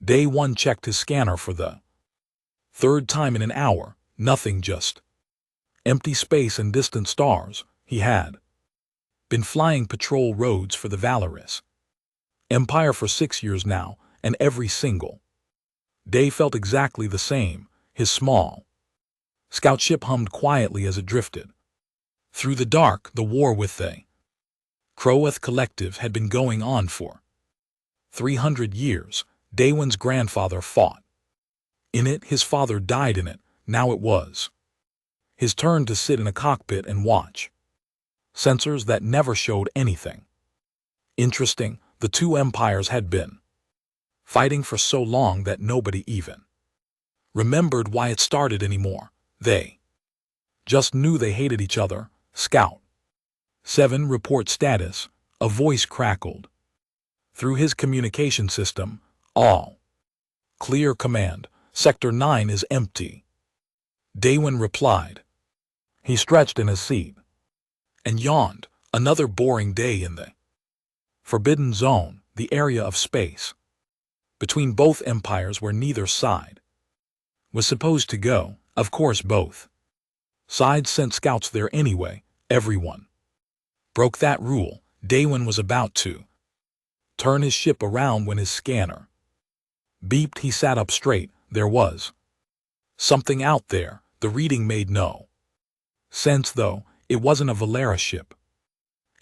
Day 1 checked his scanner for the third time in an hour. Nothing, just empty space and distant stars. He had been flying patrol roads for the Valoris Empire for 6 years now, and every single day felt exactly the same. His small scout ship hummed quietly as it drifted through the dark. The war with the Croath Collective had been going on for 300 years. Day 1's grandfather fought in it, his father died in it. Now it was his turn to sit in a cockpit and watch sensors that never showed anything interesting. The two empires had been fighting for so long that nobody even remembered why it started anymore. They just knew they hated each other. Scout 7, report status. A voice crackled through his communication system. All clear. Command, Sector 9 is empty. Day 1 replied. He stretched in his seat and yawned. Another boring day in the Forbidden Zone, the area of space between both empires where neither side was supposed to go. Of course, both sides sent scouts there anyway. Everyone broke that rule. Day 1 was about to turn his ship around when his scanner beeped. He sat up straight. There was something out there. The reading made no sense, though. It wasn't a Valera ship.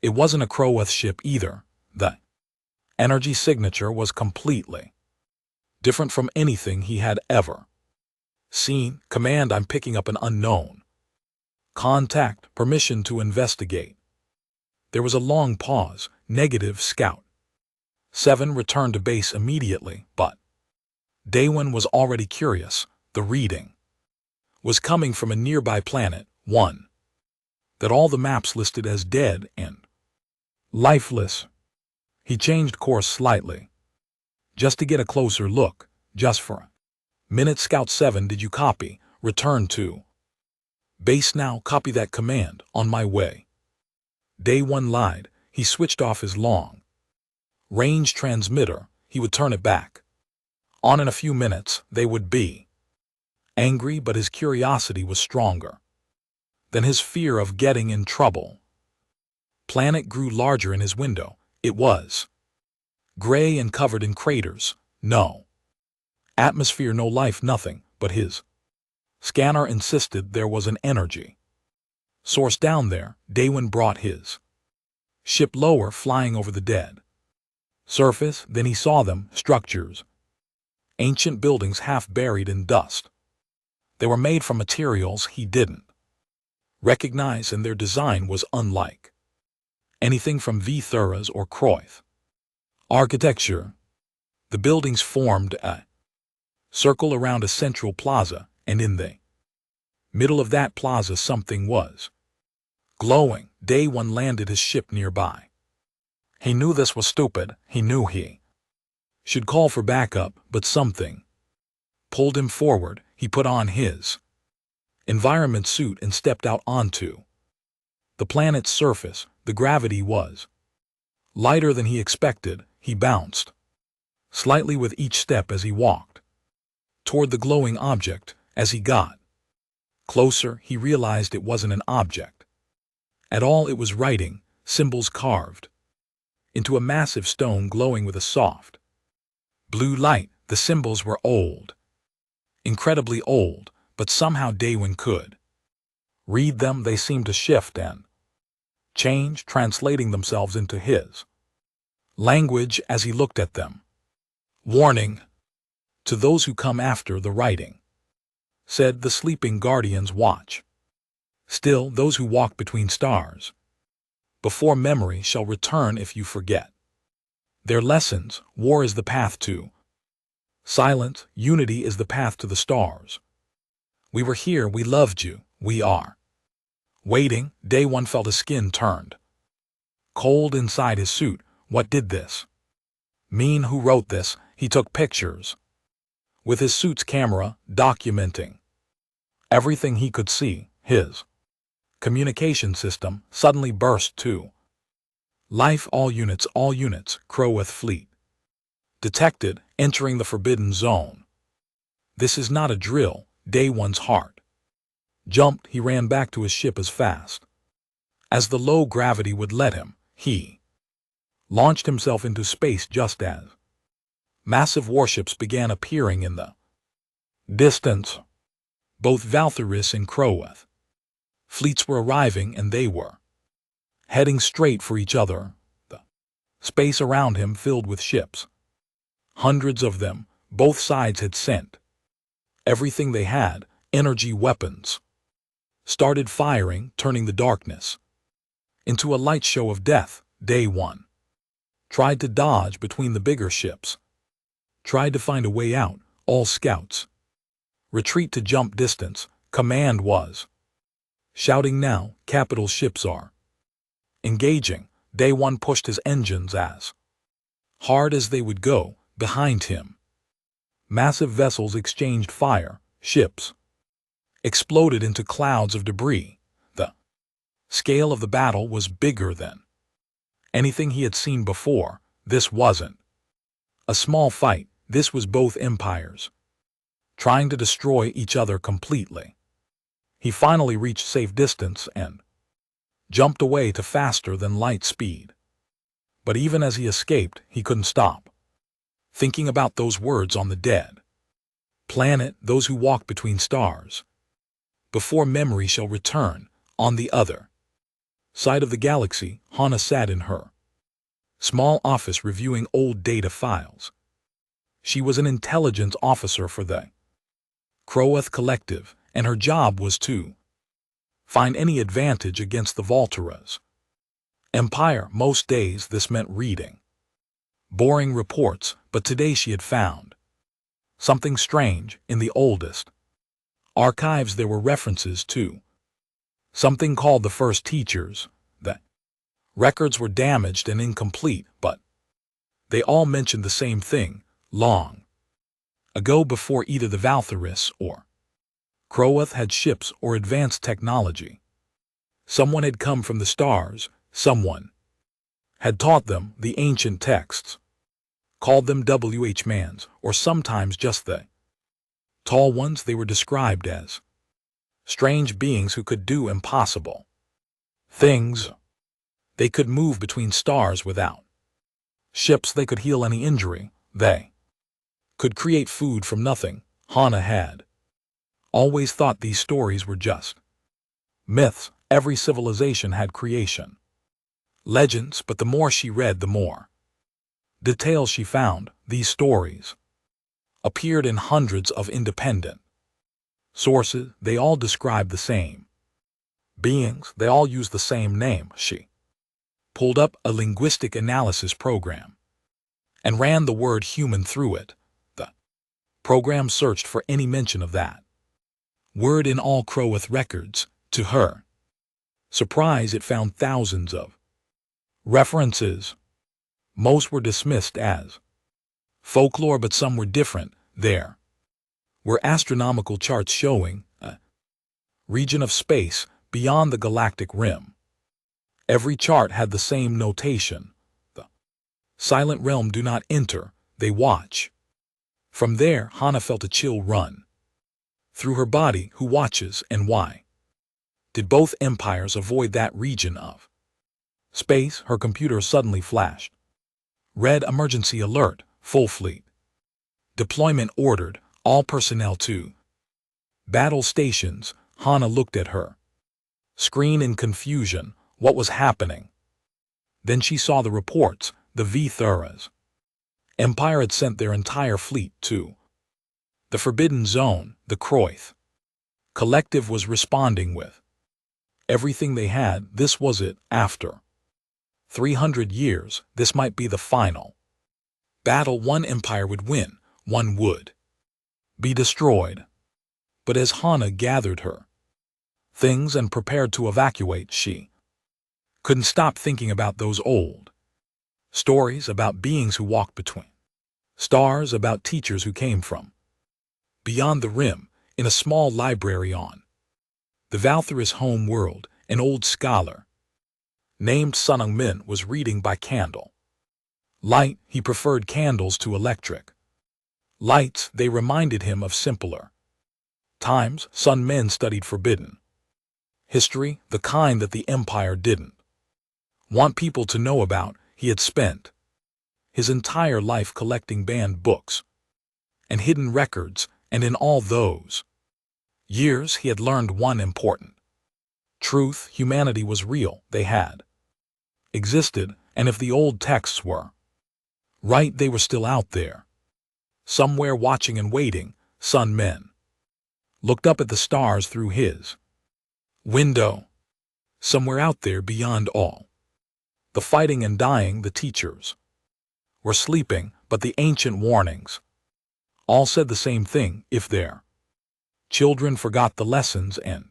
It wasn't a Croath ship either. The energy signature was completely different from anything he had ever seen. Command, I'm picking up an unknown contact. Permission to investigate. There was a long pause. Negative. Scout 7 returned to base immediately, but Day 1 was already curious. The reading was coming from a nearby planet, one that all the maps listed as dead and lifeless. He changed course slightly, just to get a closer look, just for a minute. Scout 7, did you copy? Return to base now. Copy that. Command, on my way. Day 1 lied. He switched off his long-range transmitter. He would turn it back on in a few minutes. They would be angry, but his curiosity was stronger than his fear of getting in trouble. Planet grew larger in his window. It was gray and covered in craters. No atmosphere, no life, nothing. But his scanner insisted there was an energy source down there. Day 1 brought his ship lower, flying over the dead surface. Then he saw them, structures, ancient buildings half buried in dust. They were made from materials he didn't recognize, and their design was unlike anything from Thuras or Croath architecture. The buildings formed a circle around a central plaza, and in the middle of that plaza something was glowing. Day 1 landed his ship nearby. He knew this was stupid. He knew he should call for backup, but something pulled him forward. He put on his environment suit and stepped out onto the planet's surface. The gravity was lighter than he expected. He bounced slightly with each step as he walked toward the glowing object. As he got closer, he realized it wasn't an object at all. It was writing, symbols carved into a massive stone glowing with a soft blue light. The symbols were old, incredibly old, but somehow Day 1 could read them. They seemed to shift and change, translating themselves into his language as he looked at them. Warning to those who come after. The writing said, the sleeping guardians watch still. Those who walk between stars before memory shall return if you forget their lessons. War is the path to silence. Unity is the path to the stars. We were here. We loved you. We are waiting. Day 1 felt his skin turned cold inside his suit. What did this mean? Who wrote this? He took pictures with his suit's camera, documenting everything he could see. His communication system suddenly burst to life. All units, Croath fleet Detected entering the forbidden zone. This is not a drill. Day One's heart jumped. He ran back to his ship as fast as the low gravity would let him. He launched himself into space just as massive warships began appearing in the distance. Both Valthuris and Crowath fleets were arriving, and they were heading straight for each other. The space around him filled with ships. Hundreds of them. Both sides had sent everything they had. Energy weapons started firing, turning the darkness into a light show of death. Day One tried to dodge between the bigger ships, tried to find a way out. All scouts retreat to jump distance. Command was shouting now. Capital ships are engaging. Day One pushed his engines as hard as they would go. Behind him, massive vessels exchanged fire. Ships exploded into clouds of debris. The scale of the battle was bigger than anything he had seen before. This wasn't a small fight. This was both empires trying to destroy each other completely. He finally reached safe distance and jumped away to faster than light speed. But even as he escaped, he couldn't stop thinking about those words on the dead planet, those who walk between stars. Before memory shall return. On the other side of the galaxy, Hana sat in her small office reviewing old data files. She was an intelligence officer for the Crowath Collective, and her job was to find any advantage against the Valturas Empire. Most days this meant reading boring reports, but today she had found something strange. In the oldest archives there were references to something called the First Teachers. The records were damaged and incomplete, but they all mentioned the same thing. Long ago, before either the Valthuris or Crowath had ships or advanced technology, someone had come from the stars. Someone had taught them the ancient texts, called them Mans, or sometimes just the Tall Ones. They were described as strange beings who could do impossible things. They could move between stars without ships. They could heal any injury. They could create food from nothing. Hana had always thought these stories were just myths. Every civilization had creation legends, but the more she read, the more details she found. These stories appeared in hundreds of independent sources. They all described the same beings. They all used the same name. She pulled up a linguistic analysis program and ran the word human through it. The program searched for any mention of that word in all Crowath records. To her surprise, it found thousands of references. Most were dismissed as folklore, but some were different. There were astronomical charts showing a region of space beyond the galactic rim. Every chart had the same notation. The silent realm. Do not enter, they watch. From there, Hana felt a chill run through her body. Who watches, and why did both empires avoid that region of space? Her computer suddenly flashed. Red emergency alert. Full fleet deployment ordered. All personnel to battle stations. Hana looked at her screen in confusion. What was happening? Then she saw the reports. The Valthuras Empire had sent their entire fleet to the Forbidden Zone. The Crowath Collective was responding with everything they had. This was it. After 300 years, this might be the final battle. One empire would win, one would be destroyed. But as Hana gathered her things and prepared to evacuate, she couldn't stop thinking about those old stories about beings who walked between stars, about teachers who came from beyond the rim. In a small library on the Valthuris home world, an old scholar named Sunung Min was reading by candle Light, he preferred candles to electric. Lights, they reminded him of simpler times. Sun Men studied forbidden history, the kind that the Empire didn't want people to know about. He had spent his entire life collecting banned books and hidden records, and in all those years he had learned one important truth: humanity was real. They had existed, and if the old texts were right, they were still out there, somewhere watching and waiting. Sun Men looked up at the stars through his window. Somewhere out there beyond all the fighting and dying, the teachers were sleeping, but the ancient warnings all said the same thing: if their children forgot the lessons and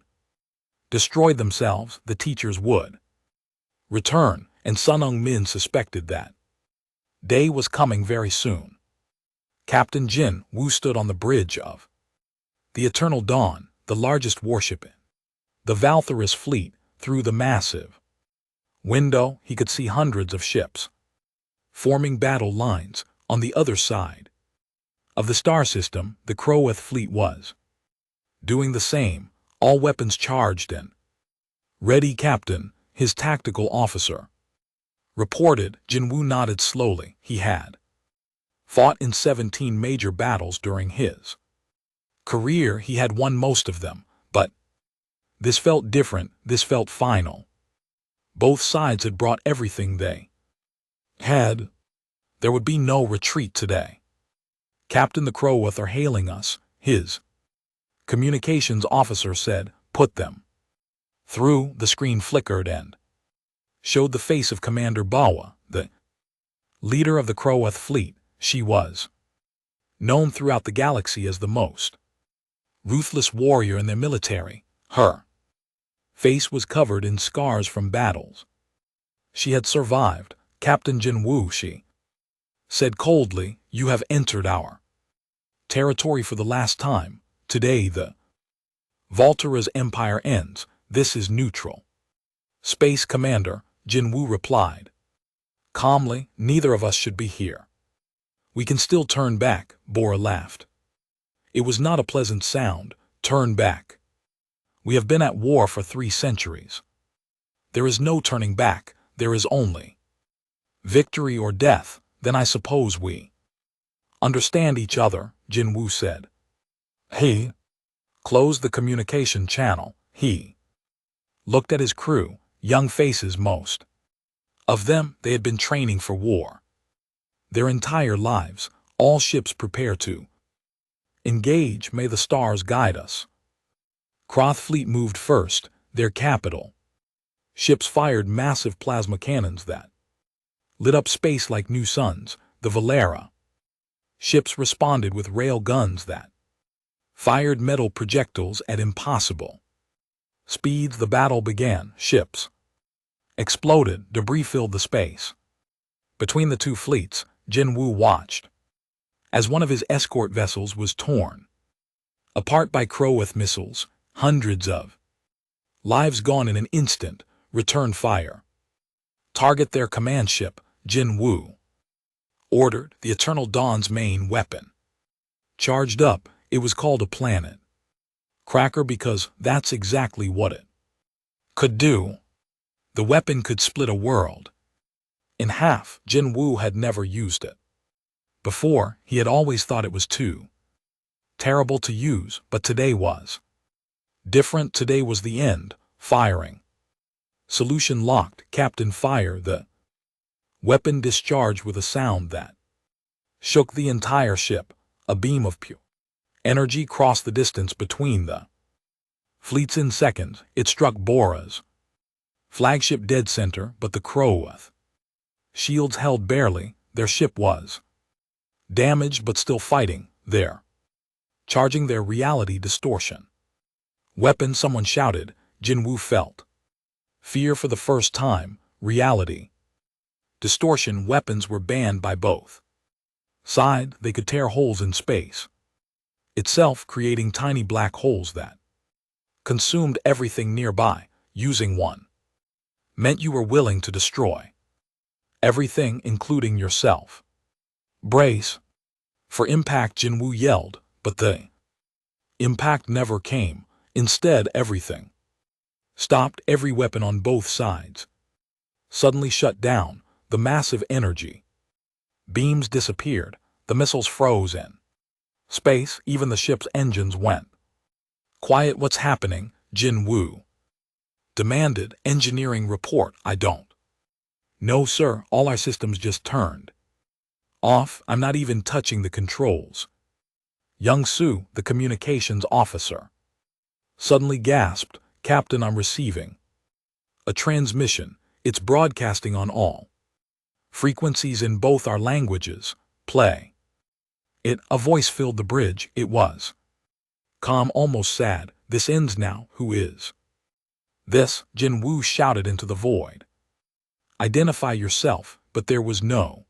destroyed themselves, the teachers would return, and Sun Min suspected that day was coming very soon. Captain Jin Woo stood on the bridge of the Eternal Dawn, the largest warship in the Valtherus fleet. Through the massive window, he could see hundreds of ships forming battle lines. On the other side of the star system, the Croath fleet was doing the same, all weapons charged and ready. Captain, his tactical officer, reported. Jin Woo nodded slowly. He had fought in 17 major battles during his career. He had won most of them, but this felt different. This felt final. Both sides had brought everything they had. There would be no retreat today. Captain, the Croath are hailing us, his communications officer said. Put them through. The screen flickered and showed the face of Commander Bawa, the leader of the Croath fleet. She was known throughout the galaxy as the most ruthless warrior in their military. Her face was covered in scars from battles she had survived. Captain Jin Woo, she said coldly, you have entered our territory for the last time. Today the Valtera's empire ends. This is neutral space. Commander, Jin Woo replied calmly, neither of us should be here. We can still turn back. Bora laughed. It was not a pleasant sound. Turn back. We have been at war for 3 centuries. There is no turning back. There is only victory or death. Then I suppose we understand each other, Jin Woo said. He closed the communication channel. He looked at his crew, young faces most of them. They had been training for war their entire lives. All ships prepare to engage. May the stars guide us. Croath fleet moved first, their capital. Ships fired massive plasma cannons that lit up space like new suns. The Valera ships responded with rail guns that fired metal projectiles at impossible speeds. The battle began. Ships exploded. Debris filled the space between the two fleets. Jin Woo watched as one of his escort vessels was torn apart by Croath missiles. Hundreds of lives gone in an instant. Return fire. Target their command ship, Jin Woo ordered. The Eternal Dawn's main weapon charged up. It was called a planet cracker because that's exactly what it could do. The weapon could split a world in half. Jin Woo had never used it before. He had always thought it was too terrible to use, but today was different. Today was the end. Firing. Solution locked. Captain, fire. The weapon discharged with a sound that shook the entire ship. A beam of pure energy crossed the distance between the fleets in seconds. It struck Bora's flagship dead center, but the Croath shields held barely. Their ship was damaged but still fighting. They're charging their reality distortion weapon, someone shouted. Jin Woo felt fear for the first time. Reality distortion weapons were banned by both sides. They could tear holes in space itself, creating tiny black holes that consumed everything nearby. Using one meant you were willing to destroy Everything, including yourself. Brace for impact, Jinwoo yelled, but the impact never came. Instead, everything stopped. Every weapon on both sides suddenly shut down. The massive energy beams disappeared. The missiles froze in space. Even the ship's engines went quiet. What's happening? Jinwoo demanded. Engineering report. I don't know, sir. All our systems just turned off. I'm not even touching the controls. Young-soo, the communications officer, suddenly gasped, Captain, I'm receiving a transmission. It's broadcasting on all frequencies in both our languages. Play it. A voice filled the bridge. It was calm, almost sad. This ends now. Who is this? Jinwoo shouted into the void. Identify yourself, but there was no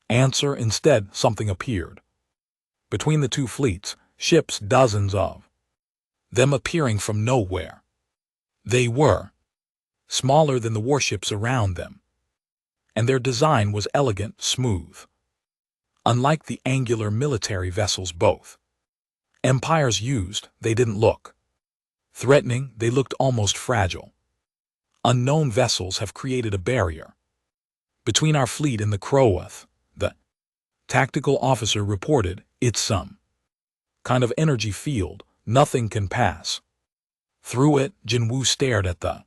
answer. Instead, something appeared between the two fleets, ships, dozens of them appearing from nowhere. They were smaller than the warships around them, and their design was elegant, smooth. Unlike the angular military vessels both empires used, they didn't look threatening. They looked almost fragile. Unknown vessels have created a barrier between our fleet and the Crowath, the tactical officer reported. It's some kind of energy field. Nothing can pass through it. Jinwoo stared at the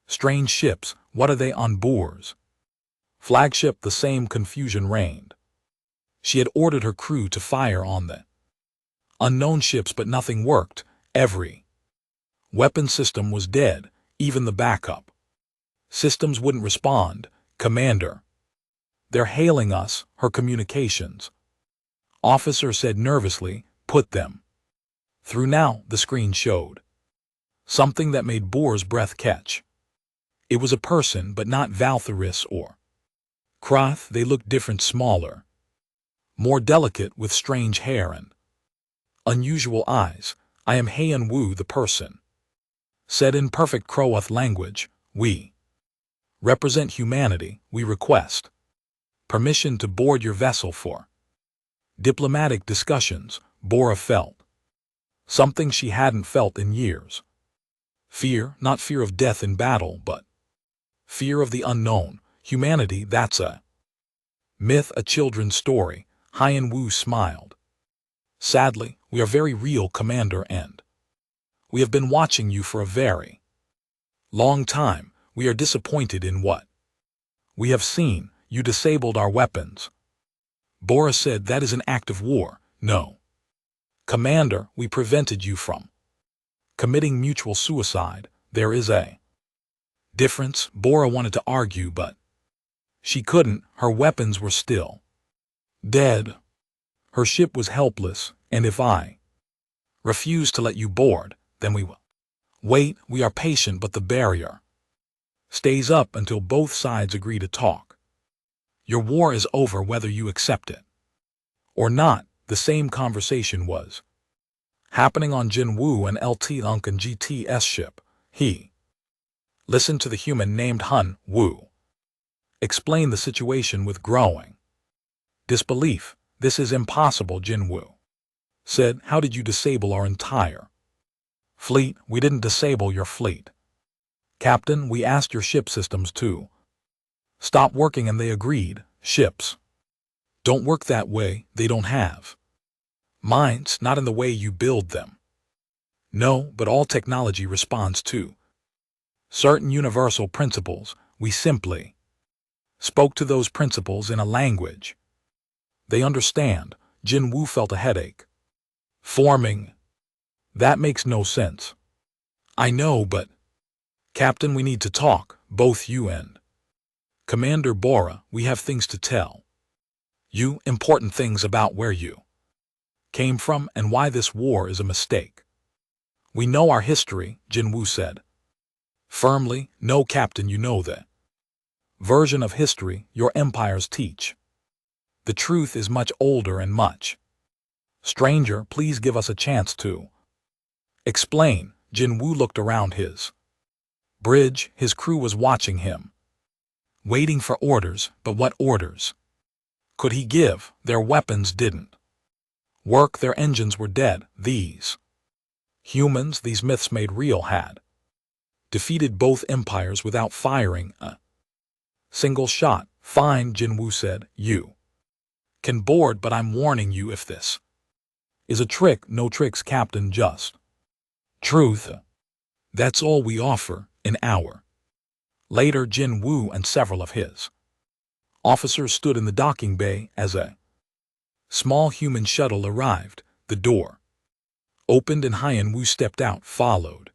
strange ships. What are they on board? Flagship. The same confusion reigned. She had ordered her crew to fire on the unknown ships, but nothing worked. Every weapon system was dead. Even the backup systems wouldn't respond. Commander, they're hailing us. Her communications officer said nervously. Put them through now. The screen showed something that made Boor's breath catch. It was a person, but not Valtharis or Kroth. They looked different, smaller, more delicate, with strange hair and unusual eyes. I am Heian Wu, the person said in perfect Crowath language. We represent humanity. We request permission to board your vessel for diplomatic discussions. Bora felt something she hadn't felt in years. Fear, not fear of death in battle, but fear of the unknown. Humanity, that's a myth, a children's story. Heian Wu smiled sadly. We are very real, Commander, and we have been watching you for a very long time. We are disappointed in what we have seen. You disabled our weapons. Bora said. That is an act of war. No, Commander, we prevented you from committing mutual suicide. There is a difference. Bora wanted to argue, but she couldn't. Her weapons were still dead. Her ship was helpless, and if I refuse to let you board, then we will wait. We are patient, but the barrier stays up until both sides agree to talk. Your war is over whether you accept it or not. The same conversation was happening on Jinwoo and LT Uncan GTS ship. He listened to the human named Hun Wu explain the situation with growing disbelief. This is impossible, Jinwoo said. How did you disable our entire fleet? We didn't disable your fleet, Captain. We asked your ship systems to stop working and they agreed. Ships don't work that way. They don't have minds, not in the way you build them. No, but all technology responds to certain universal principles. We simply spoke to those principles in a language they understand. Jinwoo felt a headache forming. That makes no sense. I know, but Captain, we need to talk, both you and Commander Bora. We have things to tell you, important things about where you came from and why this war is a mistake. We know our history, Jinwoo said firmly. No, Captain, you know the version of history your empires teach. The truth is much older and much stranger. Please give us a chance to explain. Jinwoo looked around his bridge. His crew was watching him waiting for orders, but what orders could he give? Their weapons didn't work, their engines were dead. These humans, these myths made real, had defeated both empires without firing a single shot. Fine, Jinwoo said. You can board, but I'm warning you, if this is a trick, no tricks, Captain, just truth. That's all we offer. An hour later, Jinwoo and several of his officers stood in the docking bay as a small human shuttle arrived. The door opened and Hyen-woo stepped out, followed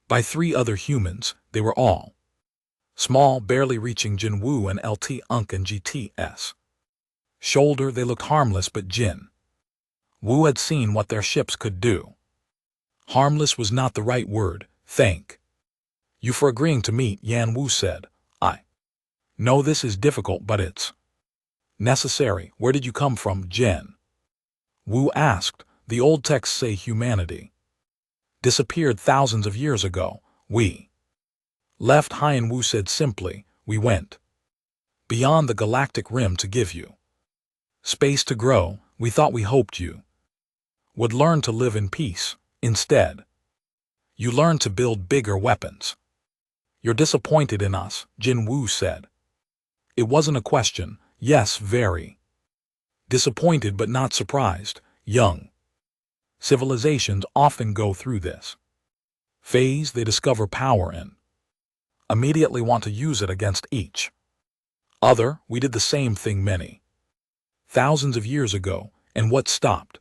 by 3 other humans. They were all small, barely reaching Jinwoo and LT Unk and GT's shoulder. They looked harmless, but Jin-woo had seen what their ships could do. Harmless was not the right word. Thank you for agreeing to meet, Yan-woo said. I know this is difficult, but it's necessary. Where did you come from? Jin-woo asked. The old texts say humanity disappeared thousands of years ago. We left, Hyen-woo said simply. We went beyond the galactic rim to give you space to grow. We thought, we hoped you would learn to live in peace. Instead, you learned to build bigger weapons. You're disappointed in us, Jin-woo said. It wasn't a question. Yes, very disappointed, but not surprised. Young civilizations often go through this phase. They discover power and immediately want to use it against each other. We did the same thing many thousands of years ago, and what stopped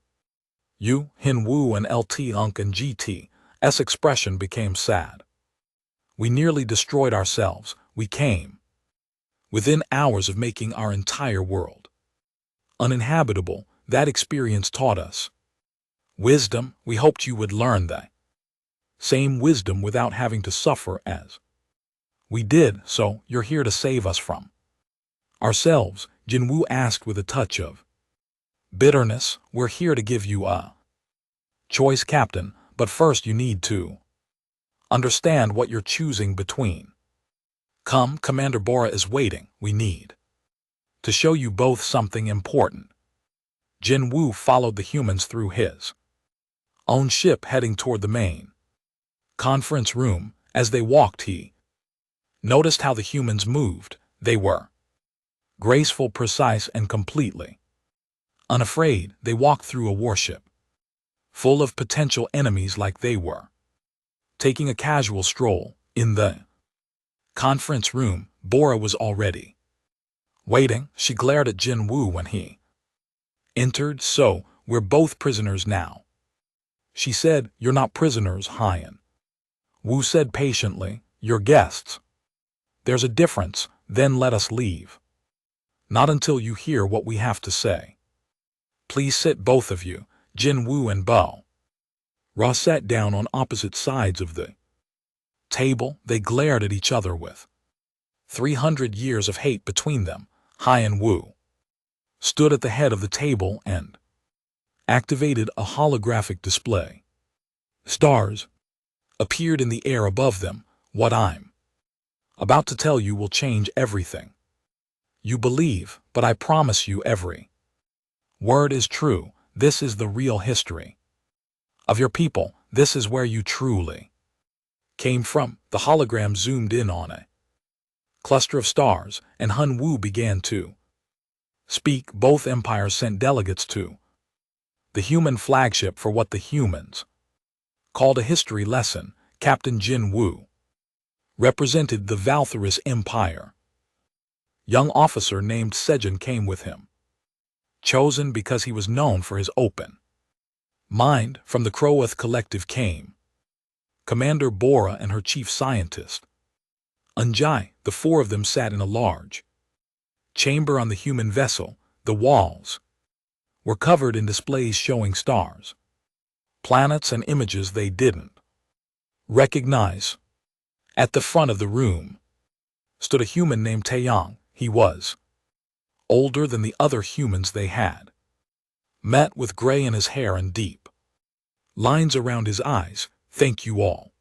you? Hin-woo and LT Unk and GT's expression became sad. We nearly destroyed ourselves. We came within hours of making our entire world uninhabitable. That experience taught us wisdom. We hoped you would learn that same wisdom without having to suffer as we did. So you're here to save us from ourselves? Jin-woo asked with a touch of bitterness. We're here to give you a choice, Captain, but first you need to understand what you're choosing between. Come, Commander Bora is waiting. We need to show you both something important. Jin-woo followed the humans through his own ship, heading toward the main conference room. As they walked, he noticed how the humans moved. They were graceful, precise, and completely unafraid. They walked through a warship full of potential enemies like they were taking a casual stroll. In the conference room, Bora was already waiting. She glared at Jin-woo when he entered. So, we're both prisoners now, she said. You're not prisoners, Hyen-woo said patiently. You're guests. There's a difference. Then let us leave. Not until you hear what we have to say. Please sit, both of you. Jin-woo and Bora sat down on opposite sides of the table. They glared at each other with 300 years of hate between them. Hyen-woo stood at the head of the table and activated a holographic display. Stars appeared in the air above them. What I'm about to tell you will change everything you believe, but I promise you every word is true. This is the real history of your people. This is where you truly came from. The hologram zoomed in on a cluster of stars, and Hun-woo began to speak. Both empires sent delegates to the human flagship for what the humans called a history lesson. Captain Jin-woo represented the Valtherus Empire. Young officer named Sejin came with him, chosen because he was known for his open mind. From the Croath Collective came Commander Bora and her chief scientist, Unjai. The 4 of them sat in a large chamber on the human vessel. The walls were covered in displays showing stars, planets, and images they didn't recognize. At the front of the room stood a human named Taeyong. He was older than the other humans they had met, with gray in his hair and deep lines around his eyes. Thank you all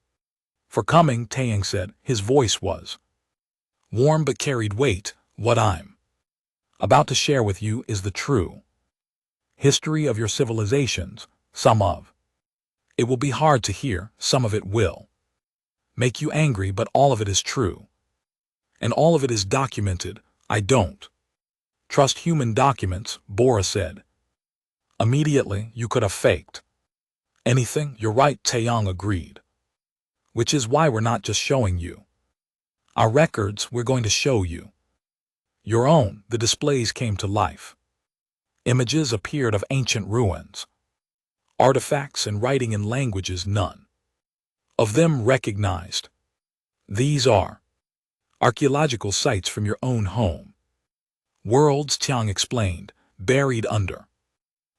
for coming, Taeyong said. His voice was warm but carried weight. What I'm about to share with you is the true history of your civilizations, some of it will be hard to hear, some of it will make you angry, but all of it is true. And all of it is documented. I don't trust human documents, Bora said. Immediately, you could have faked anything. You're right, Taeyong agreed. Which is why we're not just showing you our records, we're going to show you your own. The displays came to life. Images appeared of ancient ruins, artifacts and writing in languages none of them recognized. These are archaeological sites from your own home worlds, Tiang explained, buried under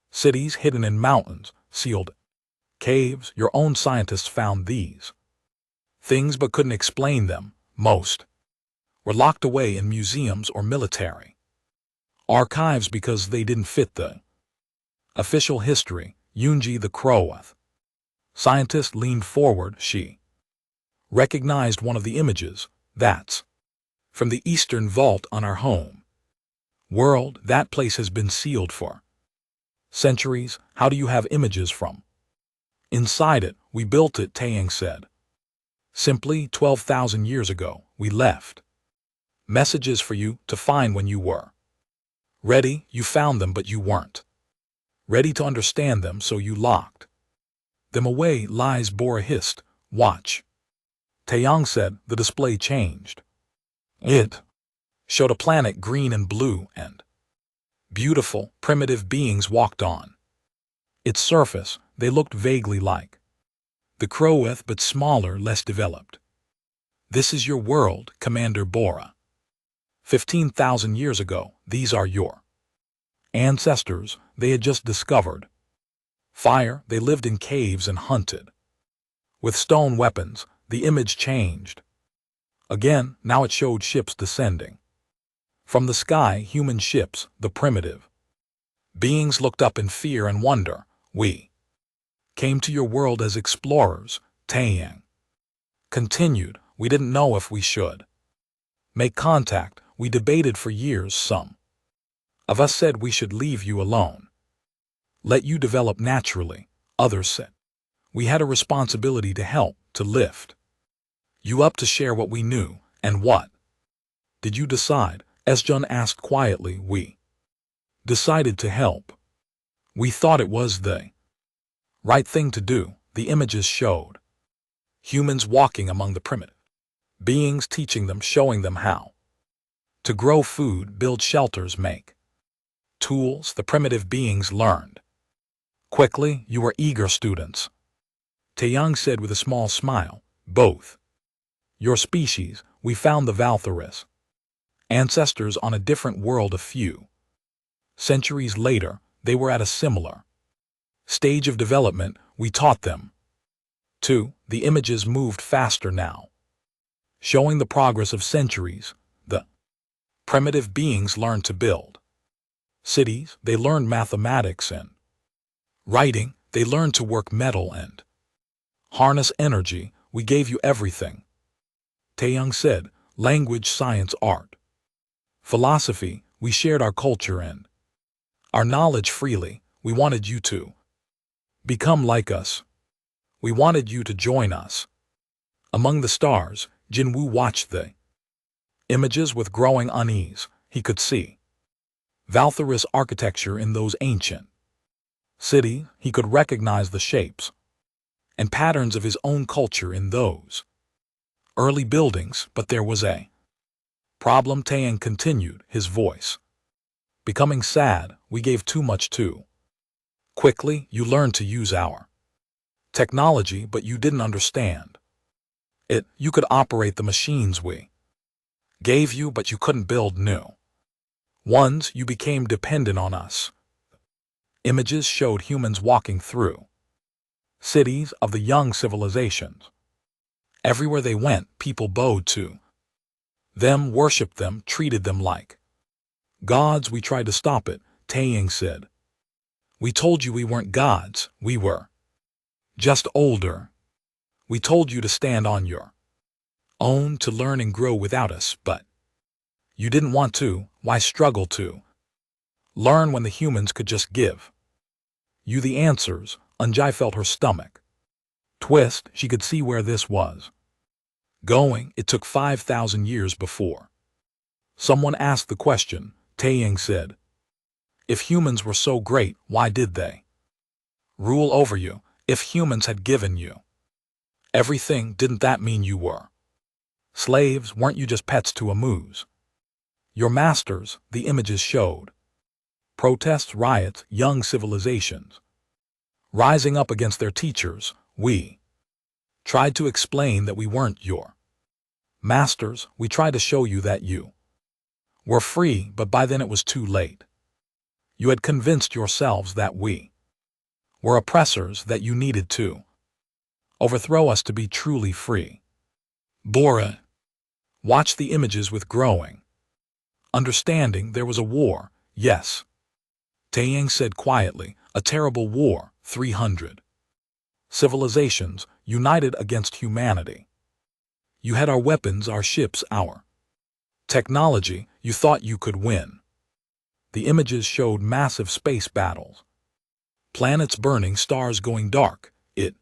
cities, hidden in mountains, sealed caves. Your own scientists found these things but couldn't explain them. Most were locked away in museums or military archives because they didn't fit the official history. Yunji the Crowath scientist leaned forward. She recognized one of the images. That's from the Eastern Vault on our home world. That place has been sealed for centuries. How do you have images from inside it? We built it, Taeyang said. Simply 12,000 years ago, we left messages for you to find when you were ready. You found them, but you weren't ready to understand them, so you locked them away. Lies, Bora hissed. Watch, Taeyong said. The display changed. It showed a planet green and blue, and beautiful, primitive beings walked on its surface. They looked vaguely like the Crowath, but smaller, less developed. This is your world, Commander Bora. 15,000 years ago, these are your ancestors. They had just discovered fire. They lived in caves and hunted with stone weapons. The image changed again. Now it showed ships descending from the sky, human ships. The primitive beings looked up in fear and wonder. We came to your world as explorers, Taeyang continued. We didn't know if we should make contact. We debated for years. Some of us said we should leave you alone, let you develop naturally. Others said we had a responsibility to help, to lift you up, to share what we knew. And what did you decide? Esjun asked quietly. We decided to help. We thought it was the right thing to do. The images showed humans walking among the primitive beings, teaching them, showing them how to grow food, build shelters, make tools. The primitive beings learned quickly. You were eager students, Taeyong said with a small smile. Both your species. We found the Valtharis ancestors on a different world. A few centuries later, they were at a similar stage of development. We taught them too. The images moved faster now, showing the progress of centuries. The primitive beings learned to build cities. They learned mathematics and writing. They learned to work metal and harness energy. We gave you everything, Taeyong said. Language, science, art, philosophy. We shared our culture and our knowledge freely. We wanted you to become like us. We wanted you to join us. Among the stars, Jinwoo watched the images with growing unease. He could see Valtharis architecture in those ancient cities. He could recognize the shapes and patterns of his own culture in those early buildings. But there was a problem, Taeyang continued, his voice becoming sad. We gave too much too quickly. You learned to use our technology, but you didn't understand it. You could operate the machines we gave you, but you couldn't build new ones. You became dependent on us. Images showed humans walking through cities of the young civilizations. Everywhere they went, people bowed to them, worshipped them, treated them like gods. We tried to stop it, Taeyang said. We told you we weren't gods. We were just older. We told you to stand on your own, to learn and grow without us, but You didn't want to, why struggle to learn when the humans could just give you the answers? Unjai felt her stomach twist. She could see where this was going. It took 5,000 years before someone asked the question. Taeyang said, if humans were so great, why did they rule over you? If humans had given you everything, didn't that mean you were slaves? Weren't you just pets to amuse your masters? The images showed protests, riots, young civilizations rising up against their teachers. We tried to explain that we weren't your masters. We tried to show you that you were free, but by then it was too late. You had convinced yourselves that we were oppressors, that you needed to overthrow us to be truly free. Bora watched the images with growing understanding. There was a war, yes, Taeyang said quietly, a terrible war. 300 civilizations united against humanity. You had our weapons, our ships, our technology. You thought you could win. The images showed massive space battles, planets burning, stars going dark. It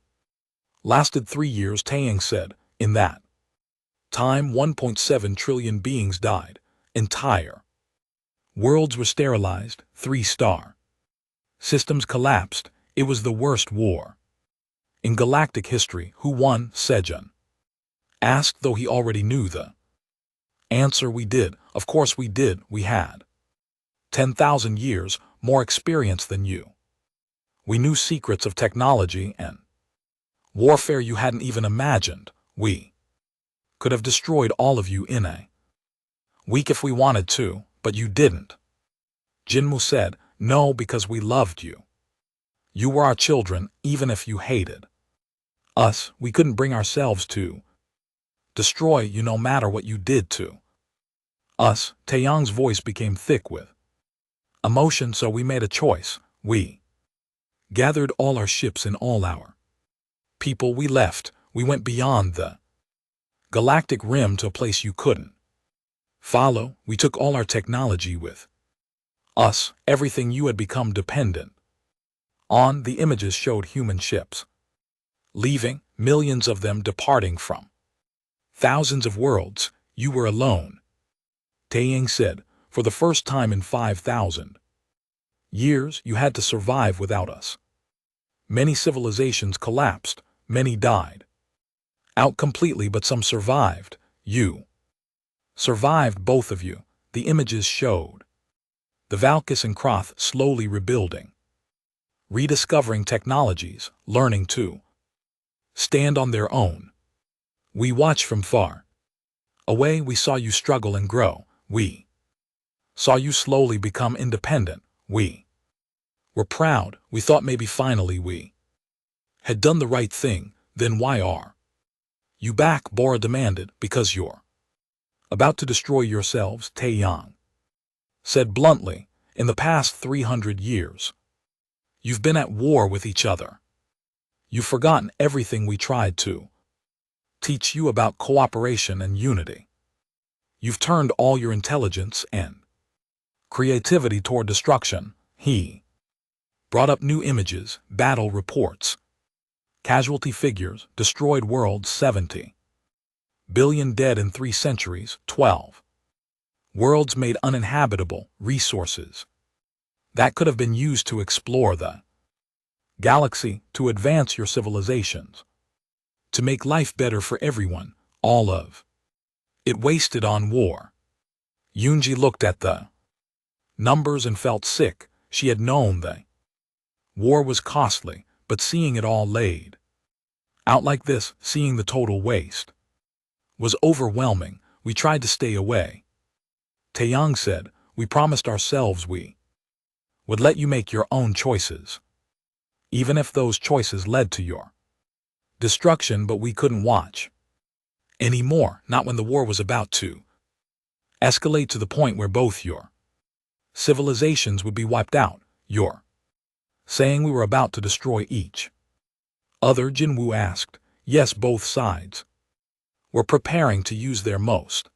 lasted 3 years, Taeyang said. In that time, 1.7 trillion beings died. Entire worlds were sterilized. 3-star systems collapsed. It was the worst war in galactic history. Who won? Sejun asked, though he already knew the answer. We did. Of course we did. We had 10,000 years more experience than you. We knew secrets of technology and warfare you hadn't even imagined. We could have destroyed all of you in a week if we wanted to, but you didn't. Jinmu said, no, because we loved you. You were our children, even if you hated us. We couldn't bring ourselves to destroy you no matter what you did to us. Taeyang's voice became thick with emotion, so we made a choice. We gathered all our ships and all our people. We left. We went beyond the galactic rim to a place you couldn't follow. We took all our technology with us, everything you had become dependent on. The images showed human ships leaving, millions of them departing from thousands of worlds. You were alone, Taeyang said. For the first time in 5,000 years, you had to survive without us. Many civilizations collapsed, many died out completely, but some survived. You survived, both of you. The images showed the Valkis and Kroth slowly rebuilding, rediscovering technologies, learning to stand on their own. We watched from far away. We saw you struggle and grow. We saw you slowly become independent. We were proud. We thought maybe finally we had done the right thing. Then why are you back? Bora demanded. Because you're about to destroy yourselves, Taeyang said bluntly. In the past 300 years, you've been at war with each other. You've forgotten everything we tried to teach you about cooperation and unity. You've turned all your intelligence and creativity toward destruction. He brought up new images, battle reports, casualty figures, destroyed worlds, 70 billion dead in 3 centuries, 12 worlds made uninhabitable, resources that could have been used to explore the galaxy, to advance your civilizations, to make life better for everyone. All of it wasted on war. Yoonji looked at the numbers and felt sick. She had known the war was costly, but seeing it all laid out like this, seeing the total waste, was overwhelming. We tried to stay away, Taeyang said. We promised ourselves we would let you make your own choices, even if those choices led to your destruction, but we couldn't watch anymore, not when the war was about to escalate to the point where both your civilizations would be wiped out. You're saying we were about to destroy each other? Jinwoo asked. Yes, both sides were preparing to use their most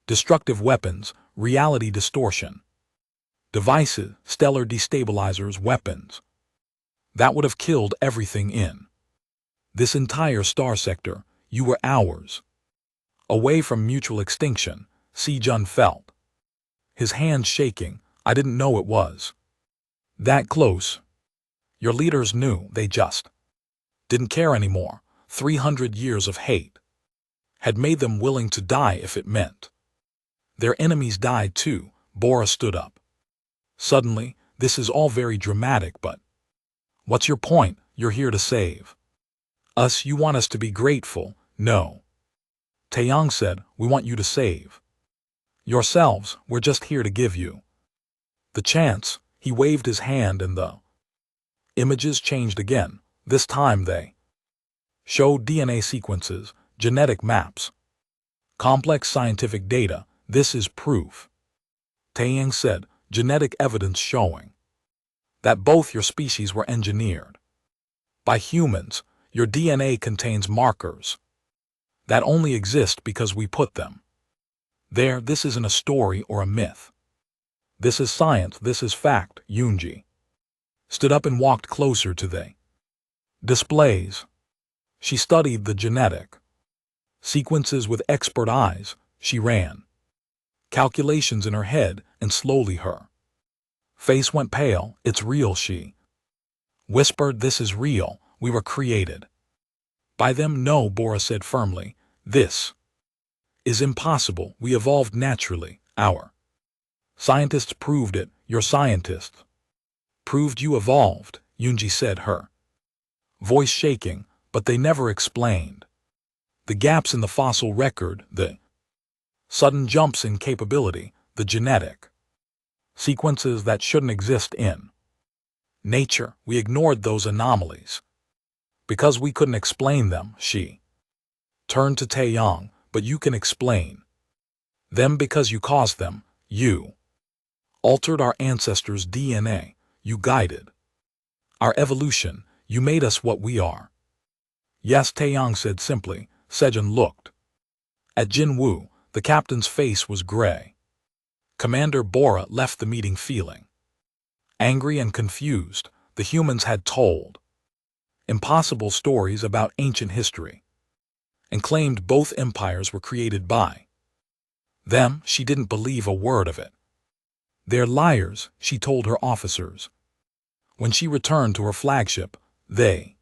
Destructive weapons, reality distortion. Devices, stellar destabilizers, weapons. That would have killed everything in this entire star sector. You were hours away from mutual extinction, Si-jun felt. His hands shaking. I didn't know it was that close. Your leaders knew, they just didn't care anymore. 300 years of hate had made them willing to die if it meant their enemies died too. Bora stood up. Suddenly, this is all very dramatic, but what's your point? You're here to save us. You want us to be grateful? No. Taeyang said, we want you to save yourselves. We're just here to give you the chance. He waved his hand and the images changed again. This time they showed DNA sequences, genetic maps, complex scientific data. This is proof. Taeyang said, genetic evidence showing that both your species were engineered by humans. Your DNA contains markers that only exist because we put them there. This isn't a story or a myth. This is science. This is fact. Yoonji stood up and walked closer to the displays. She studied the genetic sequences with expert eyes. She ran calculations in her head, and slowly her face went pale. It's real, she whispered. This is real. We were created by them. No, Bora said firmly. This is impossible. We evolved naturally. Our scientists proved it. Your scientists proved you evolved, Yoonji said, her voice shaking, but they never explained the gaps in the fossil record, the sudden jumps in capability, the genetic sequences that shouldn't exist in nature. We ignored those anomalies because we couldn't explain them. She turned to Taeyang. But you can explain them because you caused them. You altered our ancestors' DNA. You guided our evolution. You made us what we are. Yes, Taeyang said simply. Sejun looked at Jinwoo. The captain's face was gray. Commander Bora left the meeting feeling angry and confused. The humans had told impossible stories about ancient history and claimed both empires were created by them. She didn't believe a word of it. They're liars, she told her officers. When she returned to her flagship, they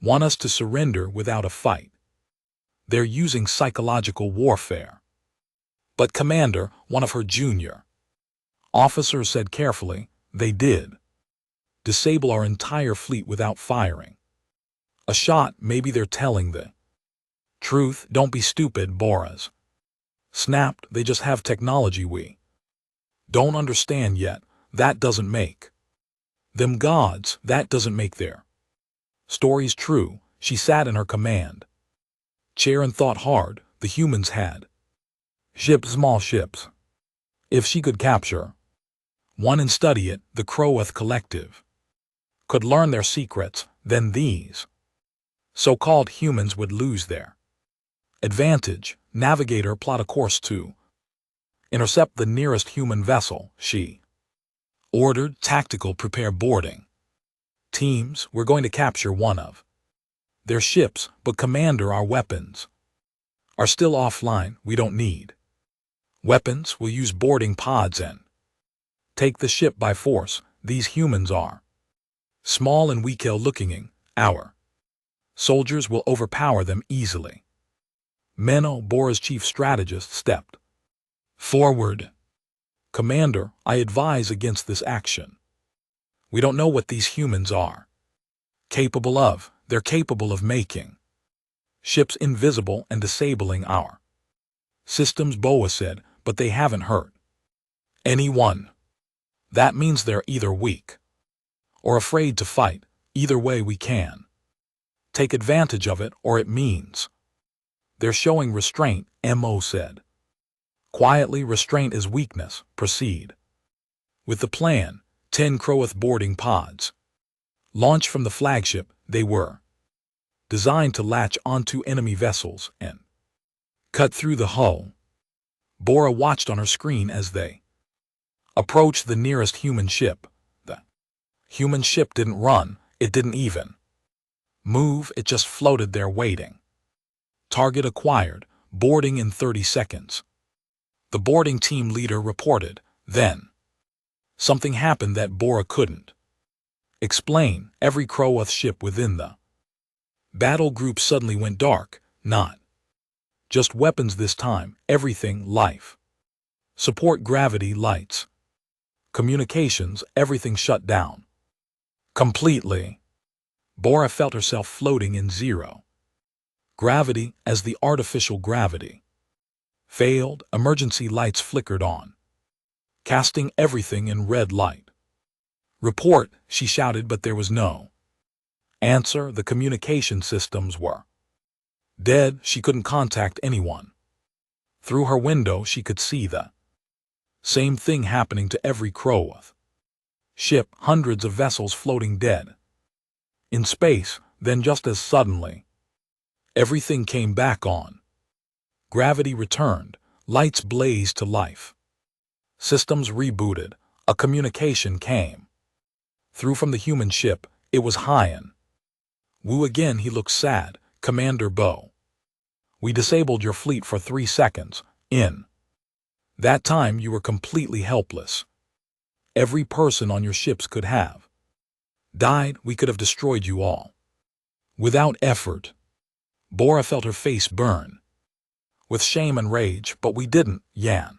want us to surrender without a fight. They're using psychological warfare. But Commander, one of her junior officers said carefully, they did disable our entire fleet without firing a shot. Maybe they're telling the truth. Don't be stupid, Boras snapped. They just have technology we don't understand yet. That doesn't make them gods. That doesn't make their stories true. She sat in her command chair and thought hard. The humans had ships, small ships. If she could capture one and study it, the Croath Collective could learn their secrets, then these so-called humans would lose their advantage. Navigator, plot a course to intercept the nearest human vessel, she ordered. Tactical, prepare boarding teams. We're going to capture one of their ships, but Commander, our weapons are still offline. We don't need weapons. We'll use boarding pods and take the ship by force. These humans are small and weak-looking. Our soldiers will overpower them easily. Menno, Bora's chief strategist, stepped forward. Commander, I advise against this action. We don't know what these humans are capable of. They're capable of making ships invisible and disabling our systems, Boa said, but they haven't hurt anyone. That means they're either weak or afraid to fight. Either way, we can take advantage of it, or it means they're showing restraint, Mo said. Quietly, restraint is weakness. Proceed with the plan. 10 Croath boarding pods launched from the flagship. They were designed to latch onto enemy vessels and cut through the hull. Bora watched on her screen as they approached the nearest human ship. The human ship didn't run, it didn't even move, it just floated there waiting. Target acquired, boarding in 30 seconds. The boarding team leader reported. Then something happened that Bora couldn't explain. Every Croath ship within the battle group suddenly went dark. Not just weapons this time, everything, life support, gravity, lights, communications, everything shut down completely. Bora felt herself floating in zero gravity as the artificial gravity failed. Emergency lights flickered on, casting everything in red light. Report, she shouted, but there was no answer. The communication systems were dead. She couldn't contact anyone. Through her window she could see the same thing happening to every Croath ship, hundreds of vessels floating dead in space. Then just as suddenly, everything came back on. Gravity returned, lights blazed to life. Systems rebooted, a communication came through from the human ship. It was Hyan Wu again. He looked sad. Commander Bo, we disabled your fleet for 3 seconds. In that time you were completely helpless. Every person on your ships could have died. We could have destroyed you all without effort. Bora felt her face burn with shame and rage. But we didn't, Yan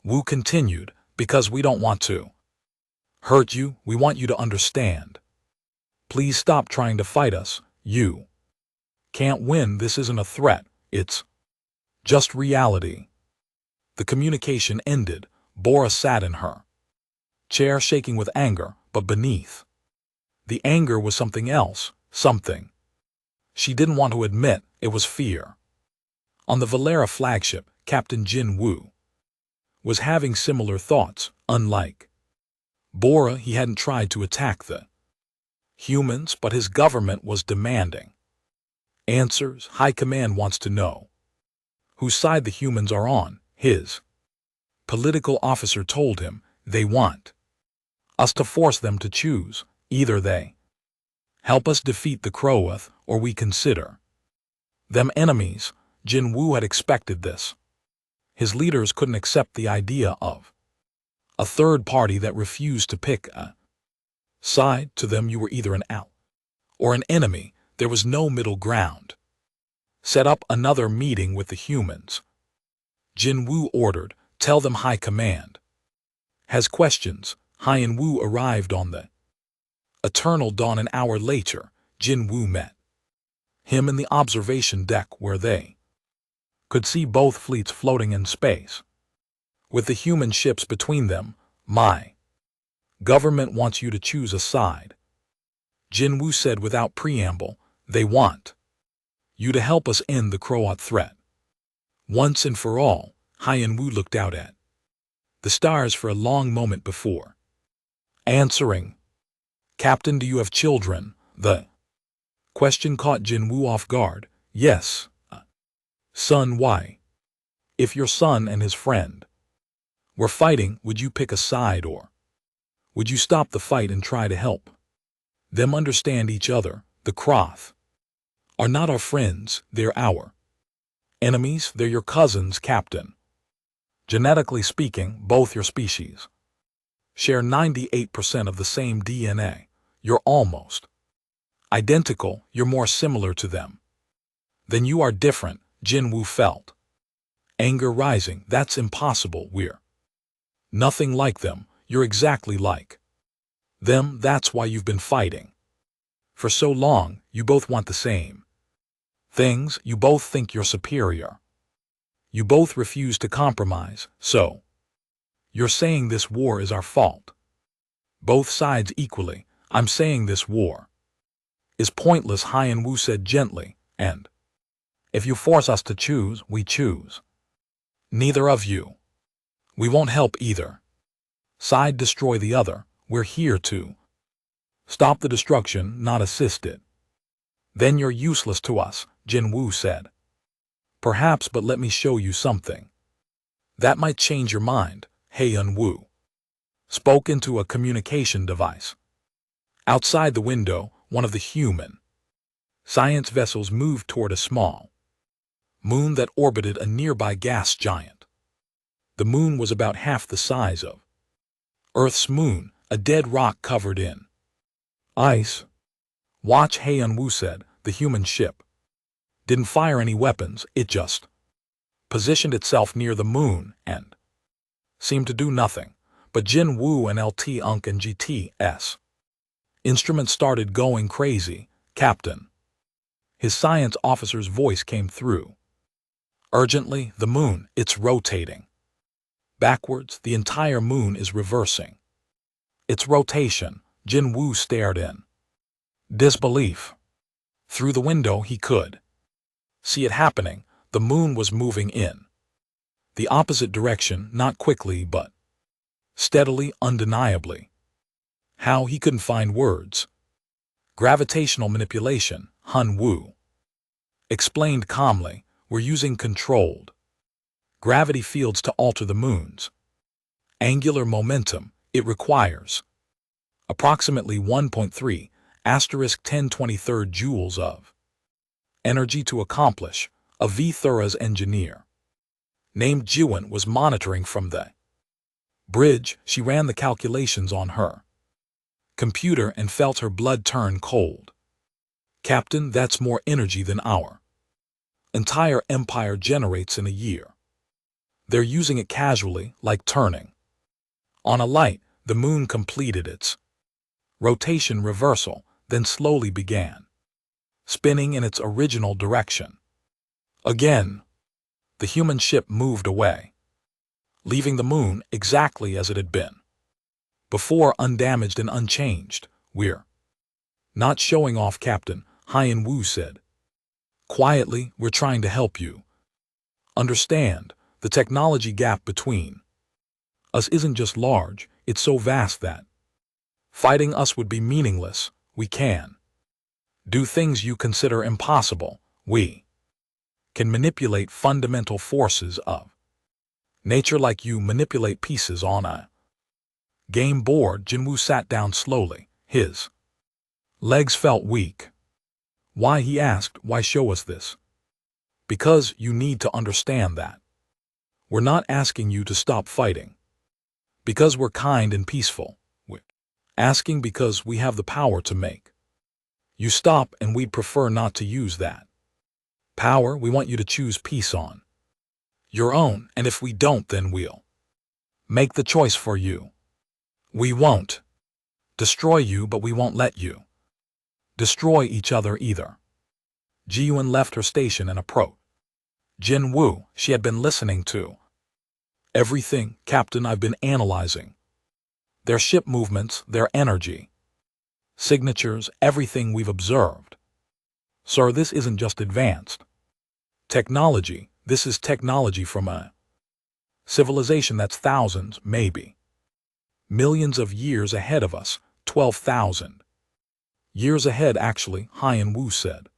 Wu continued, because we don't want to hurt you. We want you to understand. Please stop trying to fight us. You can't win. This isn't a threat. It's just reality. The communication ended. Bora sat in her chair shaking with anger, but beneath the anger was something else, something she didn't want to admit. It was fear. On the Valera flagship, Captain Jin Wu was having similar thoughts. Unlike Bora, he hadn't tried to attack the humans, but his government was demanding answers. High Command wants to know whose side the humans are on. His political officer told him they want us to force them to choose. Either they help us defeat the Croath, or we consider them enemies. Jin Wu had expected this. His leaders couldn't accept the idea of a third party that refused to pick a side. To them, you were either an ally or an enemy. There was no middle ground. Set up another meeting with the humans. Jin Wu ordered. Tell them High Command has questions. Hyan Wu arrived on the Eternal Dawn an hour later. Jin Wu met him in the observation deck, where they could see both fleets floating in space with the human ships between them. My government wants you to choose a side, Jin Wu said without preamble. They want you to help us end the Croat threat once and for all. Hyan Wu looked out at the stars for a long moment before answering. Captain, do you have children? The question caught Jin Wu off guard. Yes. Son, why? If your son and his friend were fighting, would you pick a side, or would you stop the fight and try to help them understand each other? The Croath are not our friends, they're our enemies. They're your cousins, Captain. Genetically speaking, both your species share 98% of the same DNA. You're almost identical. You're more similar to them than you are different. Jin Wu felt anger rising. That's impossible. We're nothing like them. You're exactly like them. That's why you've been fighting for so long. You both want the same things. You both think you're superior. You both refuse to compromise. So you're saying this war is our fault. Both sides equally. I'm saying this war is pointless, Hyan Wu said gently, and if you force us to choose, we choose neither of you. We won't help either side destroy the other. We're here to stop the destruction, not assist it. Then you're useless to us, Jin Wu said. Perhaps, but let me show you something. That might change your mind, Haeun Woo spoke into a communication device. Outside the window, one of the human science vessels moved toward a small moon that orbited a nearby gas giant. The moon was about half the size of Earth's moon, a dead rock covered in ice. Watch, Haeun Woo said. The human ship didn't fire any weapons, it just positioned itself near the moon and seemed to do nothing. But Jin Woo and LT Unk and GT's instruments started going crazy. Captain. His science officer's voice came through. Urgently, the moon, it's rotating. Backwards, the entire moon is reversing its rotation. Jin Woo stared in disbelief. Through the window he could see it happening. The moon was moving in the opposite direction, not quickly but steadily, undeniably. How, he couldn't find words. Gravitational manipulation, Hun Woo explained calmly. We're using controlled gravity fields to alter the moon's angular momentum. It requires approximately 1.3 asterisk 10^23 joules of energy to accomplish. A V-Thura's engineer named Jiwon was monitoring from the bridge. She ran the calculations on her computer and felt her blood turn cold. Captain, that's more energy than our entire empire generates in a year. They're using it casually, like turning on a light. The moon completed its rotation reversal, then slowly began spinning in its original direction. Again, the human ship moved away, leaving the moon exactly as it had been before, undamaged and unchanged. We're not showing off, Captain, Haeun Woo said. Quietly, we're trying to help you understand. The technology gap between us isn't just large, it's so vast that fighting us would be meaningless. We can do things you consider impossible. We can manipulate fundamental forces of nature like you manipulate pieces on a game board. Jinwoo sat down slowly. His legs felt weak. Why, he asked, why show us this? Because you need to understand that we're not asking you to stop fighting because we're kind and peaceful. We're asking because we have the power to make you stop, and we'd prefer not to use that power. We want you to choose peace on your own, and if we don't, then we'll make the choice for you. We won't destroy you, but we won't let you destroy each other either. Ji-Yun left her station and approached Jin Woo. She had been listening to everything. Captain, I've been analyzing their ship movements, their energy signatures, everything we've observed. Sir, this isn't just advanced technology. This is technology from a civilization that's thousands, maybe millions of years ahead of us. 12,000 years ahead, actually, Haeun Woo said.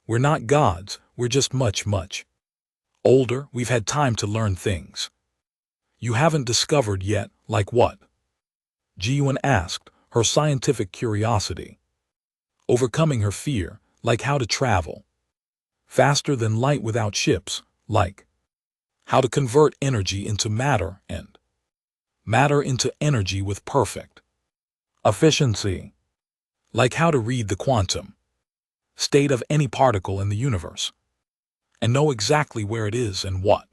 We're not gods, we're just much, much older. We've had time to learn things you haven't discovered yet. Like what? Ji-Yun asked, her scientific curiosity overcoming her fear. Like how to travel faster than light without ships, like how to convert energy into matter and matter into energy with perfect efficiency, like how to read the quantum state of any particle in the universe and know exactly where it is and what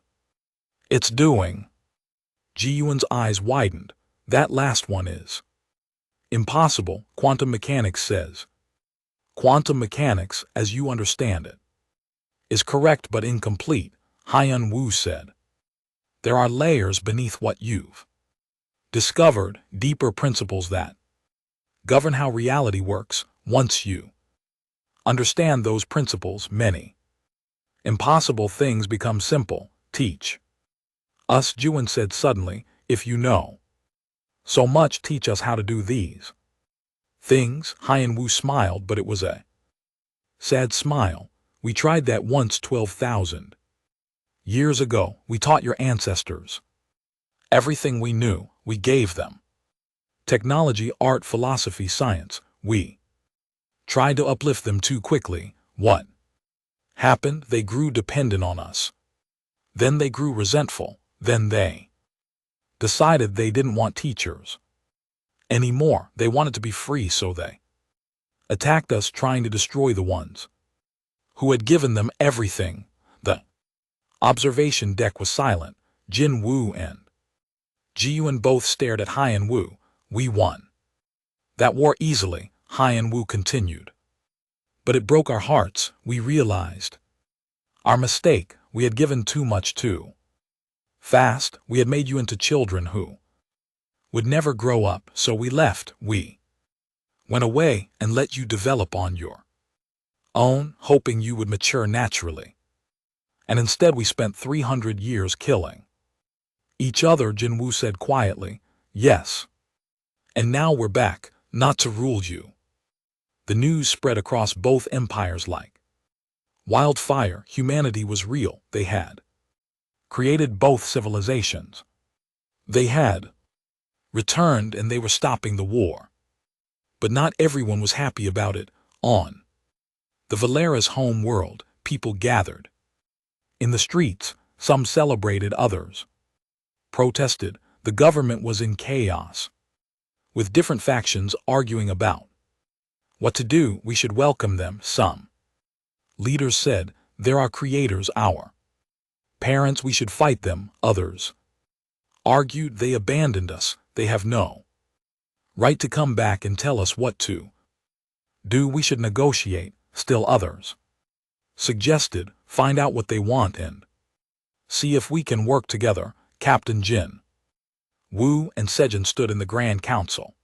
it's doing. Ji-Yun's eyes widened. That last one is impossible, quantum mechanics says. Quantum mechanics, as you understand it, is correct but incomplete, Haeun Woo said. There are layers beneath what you've discovered, deeper principles that govern how reality works. Once you understand those principles, many impossible things become simple. Teach us, Ji-Yun said suddenly. If you know so much, teach us how to do these things. Haeun Woo smiled, but it was a sad smile. We tried that once 12,000 Years ago, we taught your ancestors. Everything we knew, we gave them. Technology, art, philosophy, science, we tried to uplift them too quickly. What happened? They grew dependent on us. Then they grew resentful. Then they decided they didn't want teachers anymore. They wanted to be free, so they attacked us, trying to destroy the ones who had given them everything. The observation deck was silent. Jin Wu and Ji-Yuan both stared at Haiyan Wu. We won that war easily, Haiyan Wu continued. But it broke our hearts. We realized our mistake. We had given too much too fast. We had made you into children who would never grow up, so we left. We went away and let you develop on your own, hoping you would mature naturally. And instead we spent 300 years killing each other, Jin Wu said quietly. Yes. And now we're back, not to rule you. The news spread across both empires like wildfire. Humanity was real. They had created both civilizations. They had returned and they were stopping the war. But not everyone was happy about it. On the Valera's home world, people gathered in the streets. Some celebrated, others protested. The government was in chaos, with different factions arguing about what to do. We should welcome them, some leaders said. They're our creators, our parents. We should fight them, others argued. They abandoned us. They have no right to come back and tell us what to do. We should negotiate. Still others suggested, find out what they want and see if we can work together. Captain Jin Wu and Sejin stood in the Grand Council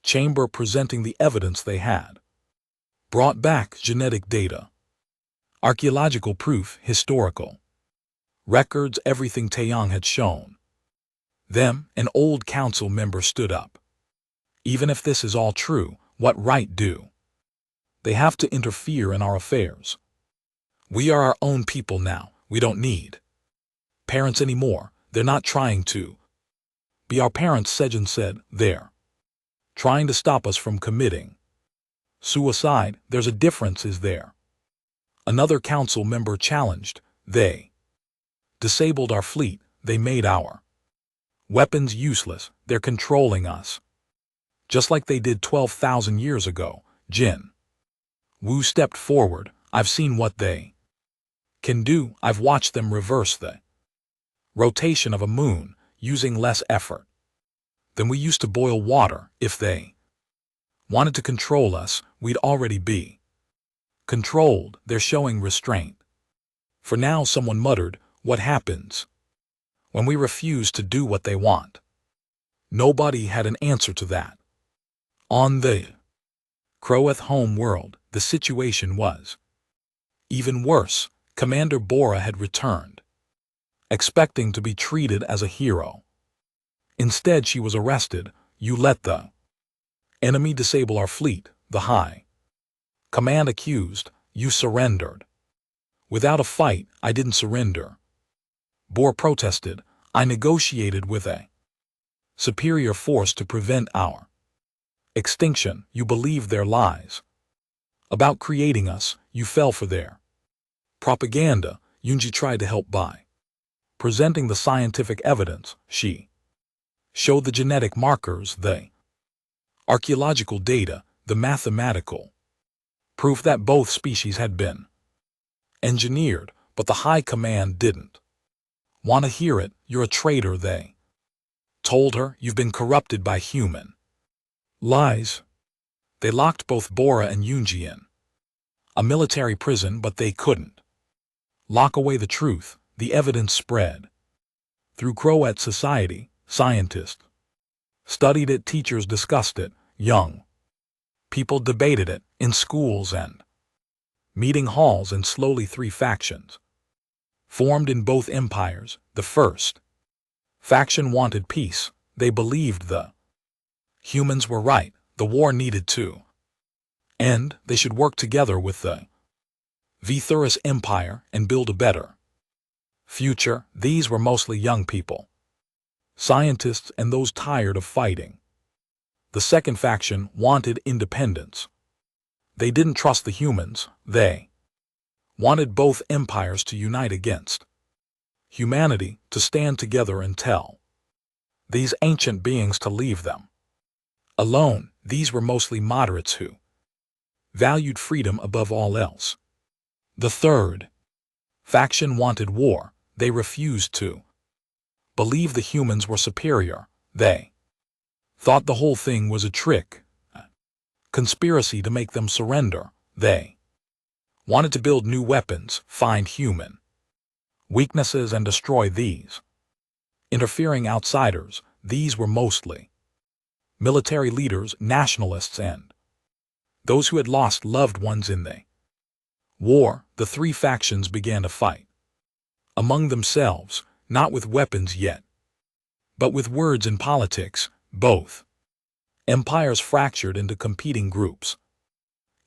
chamber, presenting the evidence they had brought back: genetic data, archaeological proof, historical records, everything Taeyang had shown them. An old council member stood up. Even if this is all true, what right do they have to interfere in our affairs? We are our own people now. We don't need parents anymore. They're not trying to be our parents, Sejin said. They're trying to stop us from committing suicide. There's a difference, is there? Another council member challenged. They disabled our fleet. They made our weapons useless. They're controlling us, just like they did 12,000 years ago. Jin Wu stepped forward. I've seen what they can do. I've watched them reverse the rotation of a moon using less effort than we used to boil water. If they wanted to control us, we'd already be controlled. They're showing restraint. For now, someone muttered. What happens when we refuse to do what they want? Nobody had an answer to that. On the Croeth home world, the situation was even worse. Commander Bora had returned, expecting to be treated as a hero. Instead, she was arrested. You let the enemy disable our fleet, the High Command accused. You surrendered. Without a fight. I didn't surrender. Bora protested. I negotiated with a superior force to prevent our extinction. You believed their lies about creating us. You fell for their propaganda. Yunji tried to help by presenting the scientific evidence. She showed the genetic markers, the archaeological data, the mathematical proof that both species had been engineered, but the High Command didn't want to hear it. You're a traitor, they told her. You've been corrupted by human lies. They locked both Bora and Yunji in a military prison, but they couldn't lock away the truth. The evidence spread through Croat society. Scientists studied it, teachers discussed it, young people debated it in schools and meeting halls, and slowly 3 factions formed in both empires. The first faction wanted peace. They believed the humans were right. The war needed to end. They should work together with the Vithuris Empire and build a better Future, these were mostly young people. Scientists and those tired of fighting. The second faction wanted independence. They didn't trust the humans, they wanted both empires to unite against humanity, to stand together and tell these ancient beings to leave them alone. These were mostly moderates who valued freedom above all else. The third faction wanted war. They refused to believe the humans were superior. They thought the whole thing was a trick, a conspiracy to make them surrender. They wanted to build new weapons, find human weaknesses and destroy these interfering outsiders. These were mostly military leaders, nationalists, and those who had lost loved ones in the war. The three factions began to fight among themselves, not with weapons yet, but with words and politics. Both empires fractured into competing groups,